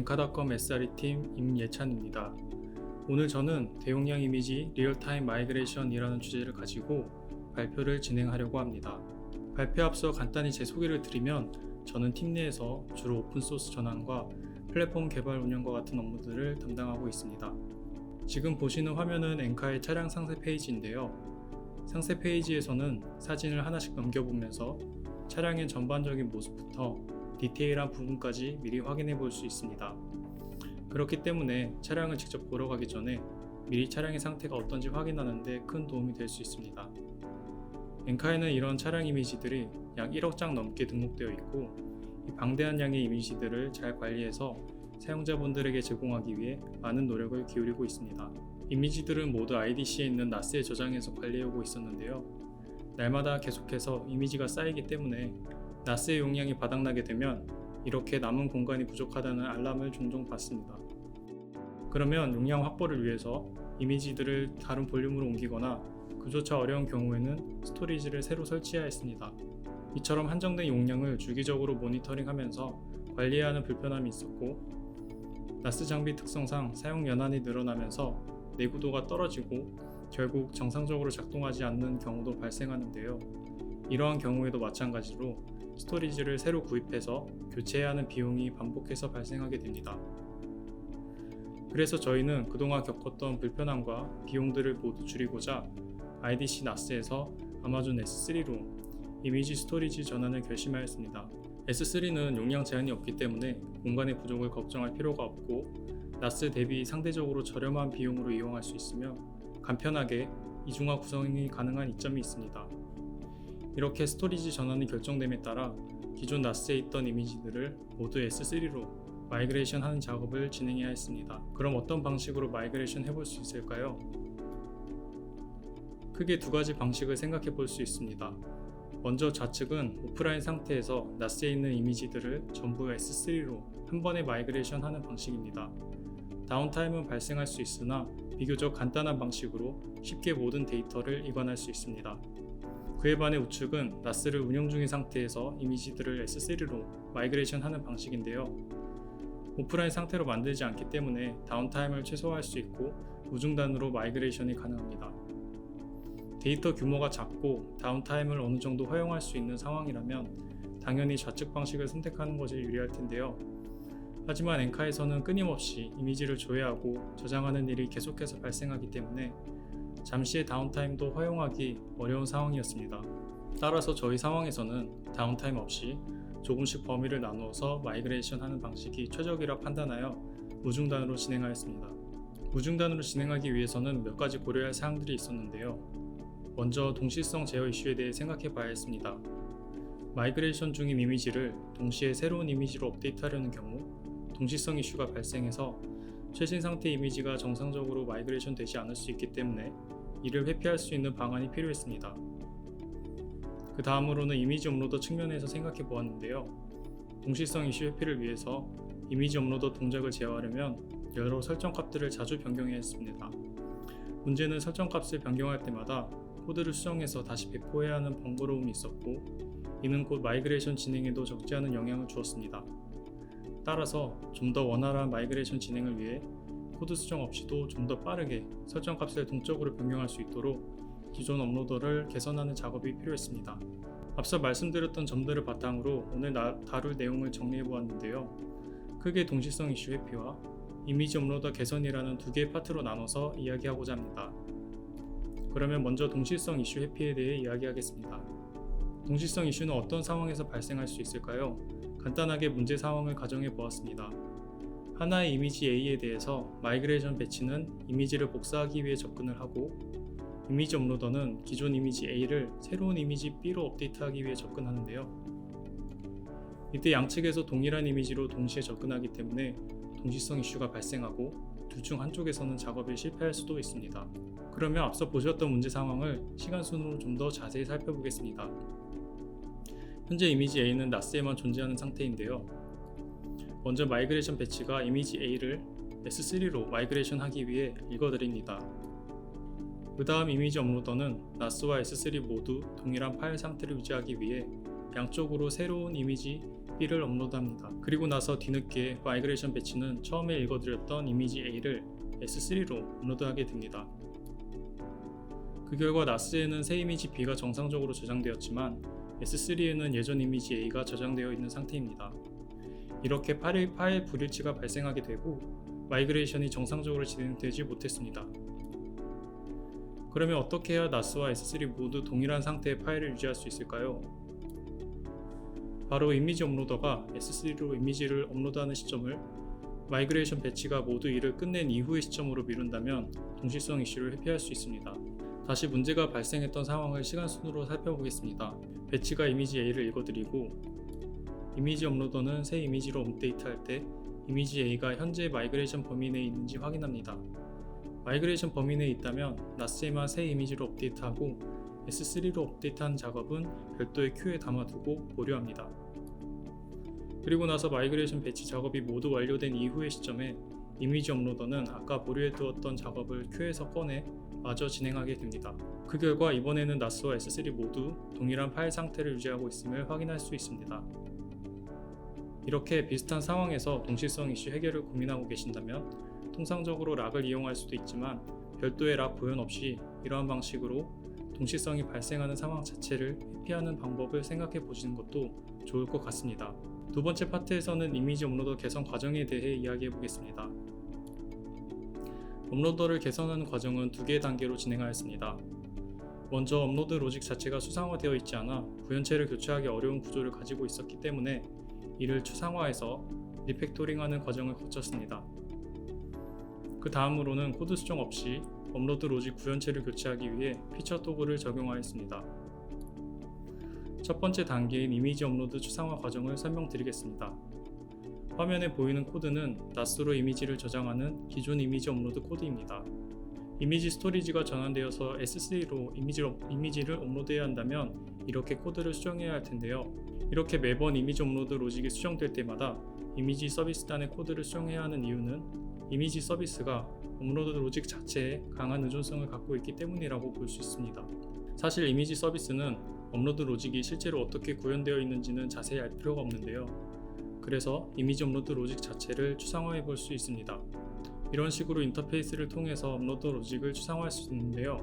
엔카닷컴 SRE팀 임예찬입니다. 오늘 저는 대용량 이미지 리얼타임 마이그레이션이라는 주제를 가지고 발표를 진행하려고 합니다. 발표 앞서 간단히 제 소개를 드리면 저는 팀 내에서 주로 오픈소스 전환과 플랫폼 개발 운영과 같은 업무들을 담당하고 있습니다. 지금 보시는 화면은 엔카의 차량 상세 페이지인데요. 상세 페이지에서는 사진을 하나씩 넘겨보면서 차량의 전반적인 모습부터 디테일한 부분까지 미리 확인해 볼 수 있습니다. 그렇기 때문에 차량을 직접 보러 가기 전에 미리 차량의 상태가 어떤지 확인하는 데 큰 도움이 될 수 있습니다. 엔카에는 이런 차량 이미지들이 약 1억 장 넘게 등록되어 있고 이 방대한 양의 이미지들을 잘 관리해서 사용자분들에게 제공하기 위해 많은 노력을 기울이고 있습니다. 이미지들은 모두 IDC에 있는 나스에 저장해서 관리해오고 있었는데요. 날마다 계속해서 이미지가 쌓이기 때문에 나스의 용량이 바닥나게 되면 이렇게 남은 공간이 부족하다는 알람을 종종 받습니다. 그러면 용량 확보를 위해서 이미지들을 다른 볼륨으로 옮기거나 그조차 어려운 경우에는 스토리지를 새로 설치해야 했습니다. 이처럼 한정된 용량을 주기적으로 모니터링하면서 관리해야 하는 불편함이 있었고 나스 장비 특성상 사용 연한이 늘어나면서 내구도가 떨어지고 결국 정상적으로 작동하지 않는 경우도 발생하는데요. 이러한 경우에도 마찬가지로 스토리지를 새로 구입해서 교체해야 하는 비용이 반복해서 발생하게 됩니다. 그래서 저희는 그동안 겪었던 불편함과 비용들을 모두 줄이고자 IDC 나스에서 아마존 S3로 이미지 스토리지 전환을 결심하였습니다. S3는 용량 제한이 없기 때문에 공간의 부족을 걱정할 필요가 없고 나스 대비 상대적으로 저렴한 비용으로 이용할 수 있으며 간편하게 이중화 구성이 가능한 이점이 있습니다. 이렇게 스토리지 전환이 결정됨에 따라 기존 나스에 있던 이미지들을 모두 S3로 마이그레이션 하는 작업을 진행해야 했습니다. 그럼 어떤 방식으로 마이그레이션 해볼 수 있을까요? 크게 두 가지 방식을 생각해 볼 수 있습니다. 먼저 좌측은 오프라인 상태에서 나스에 있는 이미지들을 전부 S3로 한 번에 마이그레이션 하는 방식입니다. 다운타임은 발생할 수 있으나 비교적 간단한 방식으로 쉽게 모든 데이터를 이관할 수 있습니다. 그에 반해 우측은 나스를 운영 중인 상태에서 이미지들을 S3로 마이그레이션 하는 방식인데요. 오프라인 상태로 만들지 않기 때문에 다운타임을 최소화할 수 있고 무중단으로 마이그레이션이 가능합니다. 데이터 규모가 작고 다운타임을 어느 정도 허용할 수 있는 상황이라면 당연히 좌측 방식을 선택하는 것이 유리할 텐데요. 하지만 엔카에서는 끊임없이 이미지를 조회하고 저장하는 일이 계속해서 발생하기 때문에 잠시의 다운타임도 허용하기 어려운 상황이었습니다. 따라서 저희 상황에서는 다운타임 없이 조금씩 범위를 나누어서 마이그레이션 하는 방식이 최적이라 판단하여 무중단으로 진행하였습니다. 무중단으로 진행하기 위해서는 몇 가지 고려할 사항들이 있었는데요. 먼저 동시성 제어 이슈에 대해 생각해 봐야 했습니다. 마이그레이션 중인 이미지를 동시에 새로운 이미지로 업데이트하려는 경우 동시성 이슈가 발생해서 최신 상태 이미지가 정상적으로 마이그레이션 되지 않을 수 있기 때문에 이를 회피할 수 있는 방안이 필요했습니다. 그 다음으로는 이미지 업로더 측면에서 생각해 보았는데요. 동시성 이슈 회피를 위해서 이미지 업로더 동작을 제어하려면 여러 설정 값들을 자주 변경해야 했습니다. 문제는 설정 값을 변경할 때마다 코드를 수정해서 다시 배포해야 하는 번거로움이 있었고 이는 곧 마이그레이션 진행에도 적지 않은 영향을 주었습니다. 따라서 좀 더 원활한 마이그레이션 진행을 위해 코드 수정 없이도 좀 더 빠르게 설정 값을 동적으로 변경할 수 있도록 기존 업로더를 개선하는 작업이 필요했습니다. 앞서 말씀드렸던 점들을 바탕으로 오늘 다룰 내용을 정리해 보았는데요. 크게 동시성 이슈 회피와 이미지 업로더 개선이라는 두 개의 파트로 나눠서 이야기하고자 합니다. 그러면 먼저 동시성 이슈 회피에 대해 이야기하겠습니다. 동시성 이슈는 어떤 상황에서 발생할 수 있을까요? 간단하게 문제 상황을 가정해 보았습니다. 하나의 이미지 A에 대해서 마이그레이션 배치는 이미지를 복사하기 위해 접근을 하고 이미지 업로더는 기존 이미지 A를 새로운 이미지 B로 업데이트하기 위해 접근하는데요. 이때 양측에서 동일한 이미지로 동시에 접근하기 때문에 동시성 이슈가 발생하고 둘 중 한쪽에서는 작업에 실패할 수도 있습니다. 그러면 앞서 보셨던 문제 상황을 시간 순으로 좀 더 자세히 살펴보겠습니다. 현재 이미지 A는 나스에만 존재하는 상태인데요. 먼저 마이그레이션 배치가 이미지 A를 S3로 마이그레이션 하기 위해 읽어드립니다. 그 다음 이미지 업로더는 나스와 S3 모두 동일한 파일 상태를 유지하기 위해 양쪽으로 새로운 이미지 B를 업로드합니다. 그리고 나서 뒤늦게 마이그레이션 배치는 처음에 읽어드렸던 이미지 A를 S3로 업로드하게 됩니다. 그 결과 NAS에는 새 이미지 B가 정상적으로 저장되었지만 S3에는 예전 이미지 A가 저장되어 있는 상태입니다. 이렇게 파일 불일치가 발생하게 되고 마이그레이션이 정상적으로 진행되지 못했습니다. 그러면 어떻게 해야 NAS와 S3 모두 동일한 상태의 파일을 유지할 수 있을까요? 바로 이미지 업로더가 S3로 이미지를 업로드하는 시점을 마이그레이션 배치가 모두 일을 끝낸 이후의 시점으로 미룬다면 동시성 이슈를 회피할 수 있습니다. 다시 문제가 발생했던 상황을 시간 순으로 살펴보겠습니다. 배치가 이미지 A를 읽어드리고 이미지 업로더는 새 이미지로 업데이트할 때 이미지 A가 현재 마이그레이션 범위 내에 있는지 확인합니다. 마이그레이션 범위 내에 있다면 NAS에만 새 이미지로 업데이트하고 S3로 업데이트한 작업은 별도의 큐에 담아두고 보류합니다. 그리고 나서 마이그레이션 배치 작업이 모두 완료된 이후의 시점에 이미지 업로더는 아까 보류해두었던 작업을 큐에서 꺼내 마저 진행하게 됩니다. 그 결과 이번에는 NAS와 S3 모두 동일한 파일 상태를 유지하고 있음을 확인할 수 있습니다. 이렇게 비슷한 상황에서 동시성 이슈 해결을 고민하고 계신다면 통상적으로 락을 이용할 수도 있지만 별도의 락 구현 없이 이러한 방식으로 동시성이 발생하는 상황 자체를 회피하는 방법을 생각해 보시는 것도 좋을 것 같습니다. 두 번째 파트에서는 이미지 업로더 개선 과정에 대해 이야기해 보겠습니다. 업로더를 개선하는 과정은 두 개의 단계로 진행하였습니다. 먼저 업로드 로직 자체가 수상화되어 있지 않아 구현체를 교체하기 어려운 구조를 가지고 있었기 때문에 이를 추상화해서 리팩토링하는 과정을 거쳤습니다. 그 다음으로는 코드 수정 없이 업로드 로직 구현체를 교체하기 위해 피처 토글을 적용하였습니다. 첫 번째 단계인 이미지 업로드 추상화 과정을 설명드리겠습니다. 화면에 보이는 코드는 NAS로 이미지를 저장하는 기존 이미지 업로드 코드입니다. 이미지 스토리지가 전환되어서 S3로 이미지를 업로드해야 한다면 이렇게 코드를 수정해야 할 텐데요. 이렇게 매번 이미지 업로드 로직이 수정될 때마다 이미지 서비스단의 코드를 수정해야 하는 이유는 이미지 서비스가 업로드 로직 자체에 강한 의존성을 갖고 있기 때문이라고 볼 수 있습니다. 사실 이미지 서비스는 업로드 로직이 실제로 어떻게 구현되어 있는지는 자세히 알 필요가 없는데요. 그래서 이미지 업로드 로직 자체를 추상화해 볼 수 있습니다. 이런 식으로 인터페이스를 통해서 업로드 로직을 추상화할 수 있는데요.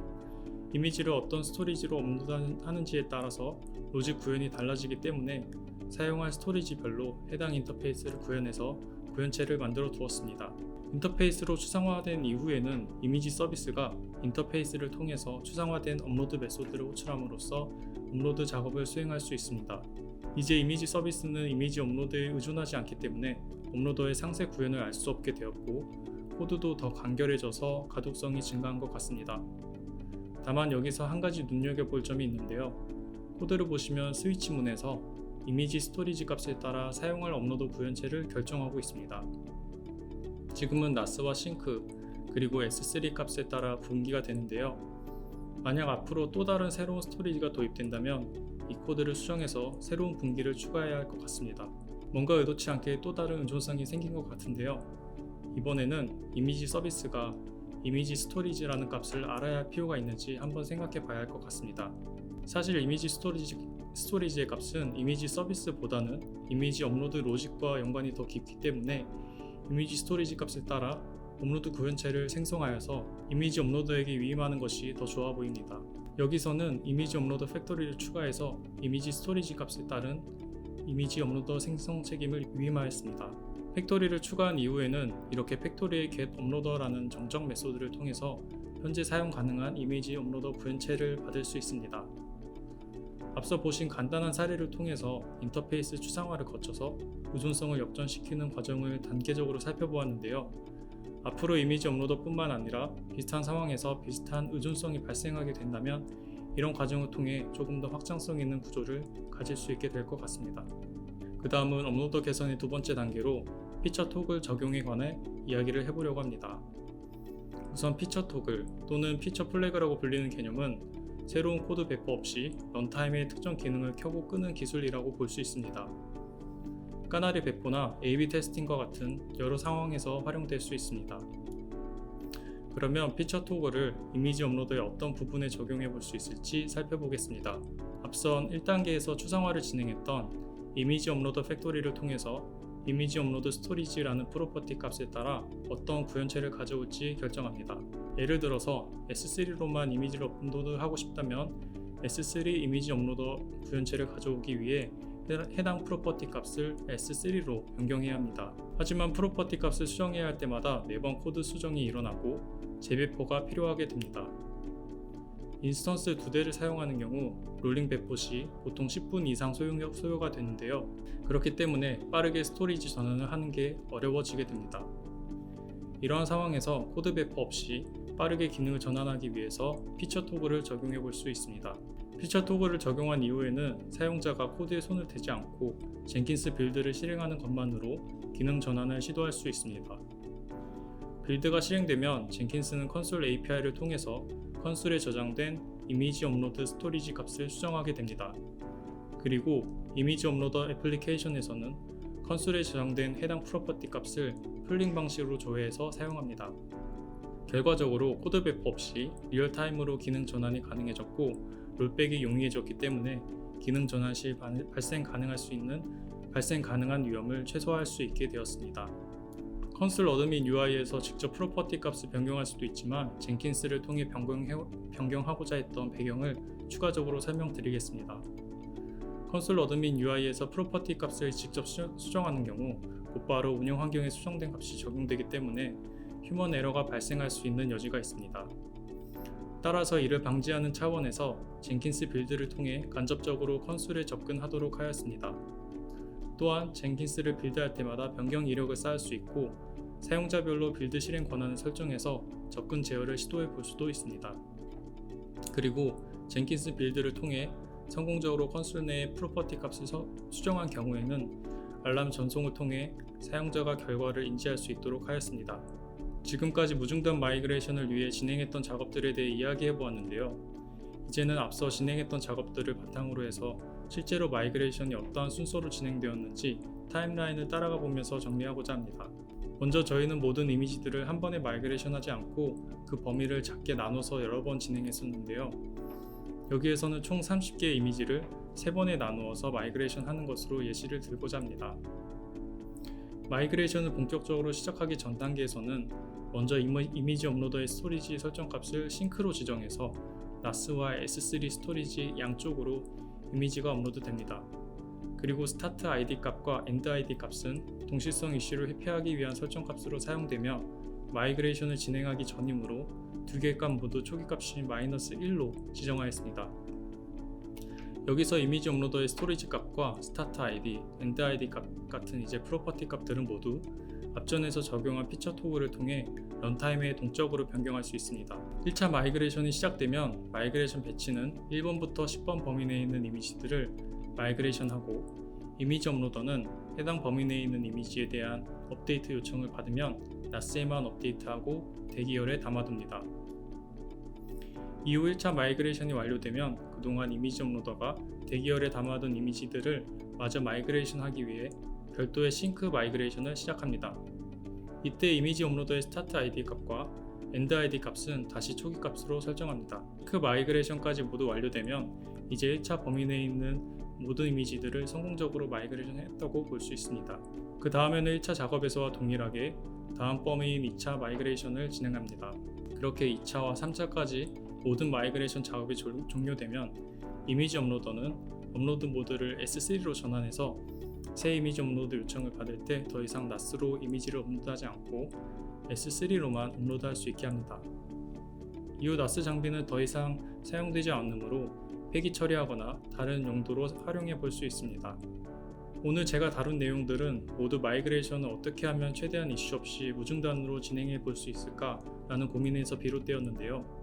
이미지를 어떤 스토리지로 업로드하는지에 따라서 로직 구현이 달라지기 때문에 사용할 스토리지별로 해당 인터페이스를 구현해서 구현체를 만들어 두었습니다. 인터페이스로 추상화된 이후에는 이미지 서비스가 인터페이스를 통해서 추상화된 업로드 메소드를 호출함으로써 업로드 작업을 수행할 수 있습니다. 이제 이미지 서비스는 이미지 업로드에 의존하지 않기 때문에 업로더의 상세 구현을 알 수 없게 되었고 코드도 더 간결해져서 가독성이 증가한 것 같습니다. 다만 여기서 한 가지 눈여겨볼 점이 있는데요. 코드를 보시면 스위치 문에서 이미지 스토리지 값에 따라 사용할 업로드 구현체를 결정하고 있습니다. 지금은 NAS와 싱크 그리고 S3 값에 따라 분기가 되는데요. 만약 앞으로 또 다른 새로운 스토리지가 도입된다면 이 코드를 수정해서 새로운 분기를 추가해야 할 것 같습니다. 뭔가 의도치 않게 또 다른 의존성이 생긴 것 같은데요. 이번에는 이미지 서비스가 이미지 스토리지라는 값을 알아야 할 필요가 있는지 한번 생각해 봐야 할 것 같습니다. 사실 이미지 스토리지의 값은 이미지 서비스보다는 이미지 업로드 로직과 연관이 더 깊기 때문에 이미지 스토리지 값에 따라 업로드 구현체를 생성하여서 이미지 업로더에게 위임하는 것이 더 좋아 보입니다. 여기서는 이미지 업로더 팩토리를 추가해서 이미지 스토리지 값에 따른 이미지 업로더 생성 책임을 위임하였습니다. 팩토리를 추가한 이후에는 이렇게 팩토리의 get 업로더라는 정적 메소드를 통해서 현재 사용 가능한 이미지 업로더 구현체를 받을 수 있습니다. 앞서 보신 간단한 사례를 통해서 인터페이스 추상화를 거쳐서 의존성을 역전시키는 과정을 단계적으로 살펴보았는데요. 앞으로 이미지 업로더뿐만 아니라 비슷한 상황에서 비슷한 의존성이 발생하게 된다면 이런 과정을 통해 조금 더 확장성 있는 구조를 가질 수 있게 될 것 같습니다. 그 다음은 업로더 개선의 두 번째 단계로 피처 토글 적용에 관해 이야기를 해보려고 합니다. 우선 피처 토글 또는 피처 플래그라고 불리는 개념은 새로운 코드 배포 없이 런타임의 특정 기능을 켜고 끄는 기술이라고 볼 수 있습니다. 까나리 배포나 A/B 테스팅과 같은 여러 상황에서 활용될 수 있습니다. 그러면 피처 토글을 이미지 업로더의 어떤 부분에 적용해 볼 수 있을지 살펴보겠습니다. 앞선 1단계에서 추상화를 진행했던 이미지 업로더 팩토리를 통해서 이미지 업로드 스토리지라는 프로퍼티 값에 따라 어떤 구현체를 가져올지 결정합니다. 예를 들어서 S3로만 이미지를 업로드하고 싶다면 S3 이미지 업로더 구현체를 가져오기 위해 해당 프로퍼티 값을 S3로 변경해야 합니다. 하지만 프로퍼티 값을 수정해야 할 때마다 매번 코드 수정이 일어나고 재배포가 필요하게 됩니다. 인스턴스 2대를 사용하는 경우 롤링 배포 시 보통 10분 이상 소요가 되는데요. 그렇기 때문에 빠르게 스토리지 전환을 하는 게 어려워지게 됩니다. 이러한 상황에서 코드 배포 없이 빠르게 기능을 전환하기 위해서 피처 토글을 적용해 볼 수 있습니다. 피처 토글을 적용한 이후에는 사용자가 코드에 손을 대지 않고 젠킨스 빌드를 실행하는 것만으로 기능 전환을 시도할 수 있습니다. 빌드가 실행되면 젠킨스는 컨솔 API를 통해서 컨솔에 저장된 이미지 업로드 스토리지 값을 수정하게 됩니다. 그리고 이미지 업로더 애플리케이션에서는 컨솔에 저장된 해당 프로퍼티 값을 풀링 방식으로 조회해서 사용합니다. 결과적으로 코드 배포 없이 리얼타임으로 기능 전환이 가능해졌고 롤백이 용이해졌기 때문에 기능 전환 시 발생 가능한 위험을 최소화할 수 있게 되었습니다. 컨솔 어드민 UI에서 직접 프로퍼티 값을 변경할 수도 있지만 젠킨스를 통해 변경하고자 했던 배경을 추가적으로 설명드리겠습니다. 컨솔 어드민 UI에서 프로퍼티 값을 직접 수정하는 경우 곧바로 운영 환경에 수정된 값이 적용되기 때문에 휴먼 에러가 발생할 수 있는 여지가 있습니다. 따라서 이를 방지하는 차원에서 젠킨스 빌드를 통해 간접적으로 컨솔에 접근하도록 하였습니다. 또한 젠킨스를 빌드할 때마다 변경 이력을 쌓을 수 있고 사용자별로 빌드 실행 권한을 설정해서 접근 제어를 시도해 볼 수도 있습니다. 그리고 젠킨스 빌드를 통해 성공적으로 컨솔 내의 프로퍼티 값을 수정한 경우에는 알람 전송을 통해 사용자가 결과를 인지할 수 있도록 하였습니다. 지금까지 무중단 마이그레이션을 위해 진행했던 작업들에 대해 이야기해 보았는데요. 이제는 앞서 진행했던 작업들을 바탕으로 해서 실제로 마이그레이션이 어떠한 순서로 진행되었는지 타임라인을 따라가 보면서 정리하고자 합니다. 먼저 저희는 모든 이미지들을 한 번에 마이그레이션하지 않고 그 범위를 작게 나눠서 여러 번 진행했었는데요. 여기에서는 총 30개의 이미지를 3번에 나누어서 마이그레이션 하는 것으로 예시를 들고자 합니다. 마이그레이션을 본격적으로 시작하기 전 단계에서는 먼저 이미지 업로더의 스토리지 설정 값을 싱크로 지정해서 NAS와 S3 스토리지 양쪽으로 이미지가 업로드됩니다. 그리고 스타트 ID 값과 엔드 ID 값은 동시성 이슈를 회피하기 위한 설정 값으로 사용되며 마이그레이션을 진행하기 전이므로 두 개 값 모두 초기 값이 -1로 지정하였습니다. 여기서 이미지 업로더의 스토리지 값과 스타트 ID, 엔드 ID 값 같은 이제 프로퍼티 값들은 모두 앞전에서 적용한 피처 토글을 통해 런타임에 동적으로 변경할 수 있습니다. 1차 마이그레이션이 시작되면 마이그레이션 배치는 1번부터 10번 범위 내에 있는 이미지들을 마이그레이션하고 이미지 업로더는 해당 범위 내에 있는 이미지에 대한 업데이트 요청을 받으면 NAS에만 업데이트하고 대기열에 담아둡니다. 이후 1차 마이그레이션이 완료되면 그동안 이미지 업로더가 대기열에 담아둔 이미지들을 마저 마이그레이션 하기 위해 별도의 싱크 마이그레이션을 시작합니다. 이때 이미지 업로더의 스타트 ID 값과 엔드 ID 값은 다시 초기 값으로 설정합니다. 그 마이그레이션까지 모두 완료되면 이제 1차 범위 내에 있는 모든 이미지들을 성공적으로 마이그레이션 했다고 볼 수 있습니다. 그 다음에는 1차 작업에서와 동일하게 다음 범위인 2차 마이그레이션을 진행합니다. 그렇게 2차와 3차까지 모든 마이그레이션 작업이 종료되면 이미지 업로더는 업로드 모드를 S3로 전환해서 새 이미지 업로드 요청을 받을 때 더 이상 NAS로 이미지를 업로드하지 않고 S3로만 업로드할 수 있게 합니다. 이후 NAS 장비는 더 이상 사용되지 않으므로 폐기 처리하거나 다른 용도로 활용해 볼 수 있습니다. 오늘 제가 다룬 내용들은 모두 마이그레이션을 어떻게 하면 최대한 이슈 없이 무중단으로 진행해 볼 수 있을까 라는 고민에서 비롯되었는데요.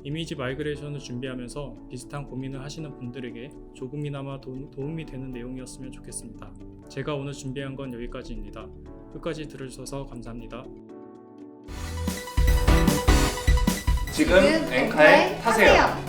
이미지 마이그레이션을 준비하면서 비슷한 고민을 하시는 분들에게 조금이나마 도움이 되는 내용이었으면 좋겠습니다. 제가 오늘 준비한 건 여기까지입니다. 끝까지 들어주셔서 감사합니다. 지금 앵카에 타세요.